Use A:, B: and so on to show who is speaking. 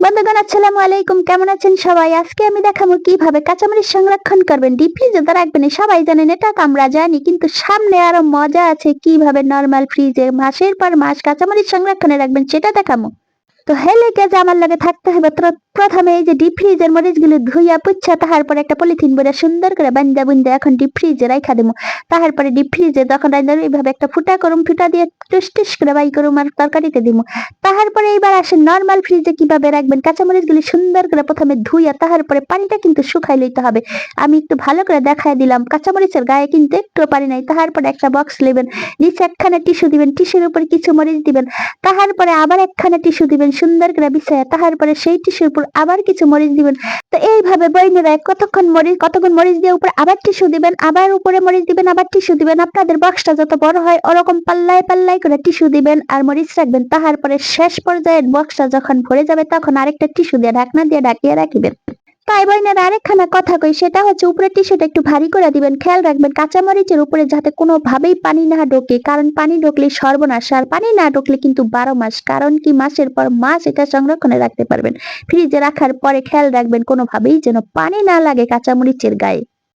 A: বন্ধুগণ আসসালামু আলাইকুম, কেমন আছেন সবাই? আজকে আমি দেখাবো কিভাবে কাঁচামরিচ সংরক্ষণ করবেন, ডিপ ফ্রিজে তো রাখবেন। সবাই জানেন, এটা তো আমরা জানি, কিন্তু সামনে আরো মজা আছে কিভাবে নরমাল ফ্রিজে মাসের পর মাস কাঁচামরিচ সংরক্ষণে রাখবেন সেটা দেখাবো। তো হেলে যে আমার লাগে থাকতে হবে প্রথমে এই যে ডিপ ফ্রিজের মরিচ গুলো ধুইয়া পুচ্ছা তারপরে একটা পলিথিন ভরে সুন্দর করে বান্দা বুন্দা এখন ডিপ ফ্রিজে রাখা দেবো। তারপরে ডিপ ফ্রিজে যখন রান্না এইভাবে একটা ফুটা করুম, ফুটা দিয়ে টুস টুস করে বাই করুম আর তরকারিতে দিব। তারপরে এইবার আসেন নর্মাল ফ্রিজে কিভাবে রাখবেন। কাঁচামরিচ গুলি সুন্দর করে প্রথমে ধুইয়া তারপরে পানিটা কিন্তু শুকাই লইতে হবে। আমি একটু ভালো করে দেখাই দিলাম, কাঁচামরিচের গায়ে কিন্তু একটু পানি নাই। তারপরে একটা বক্স নেবেন, নিচে একখানা টিস্যু দিবেন, টিস্যুর উপর কিছু মরিচ দিবেন, তারপরে আবার একখানা টিস্যু দিবেন সুন্দর করে বিছায়া, তারপরে সেই টিস্যুর উপর আবার কিছু মরিচ দিবেন। তো এইভাবে বইনেরা কতক্ষণ মরিচ দিয়ে উপরে আবার টিস্যু দিবেন, আবার উপরে মরিচ দিবেন, আবার টিস্যু দিবেন। আপনাদের বক্সটা যত বড় হয় ওরকম পাল্লায় পাল্লায় করে টিস্যু দিবেন আর মরিচ রাখবেন। তারপরে শেষ পর্যায়ে বক্সটা যখন ভরে যাবে তখন আরেকটা টিস্যু দিয়ে ঢাকনা দিয়ে ঢাকিয়ে রাখিবেন। তাই বইনের আরেকখানা কথা কই, সেটা হচ্ছে উপরের টিস্যুটা একটু ভারী করে দিবেন। খেয়াল রাখবেন কাঁচামরিচের উপরে যাতে কোনোভাবেই পানি না ঢোকে, কারণ পানি ঢুকলে সর্বনাশ, আর পানি না ঢুকলে কিন্তু 12 মাস, কারণ কি মাসের পর মাস এটা সংরক্ষণে রাখতে পারবেন। ফ্রিজে রাখার পরে খেয়াল রাখবেন কোনোভাবেই যেন পানি না লাগে কাঁচামরিচের গায়ে।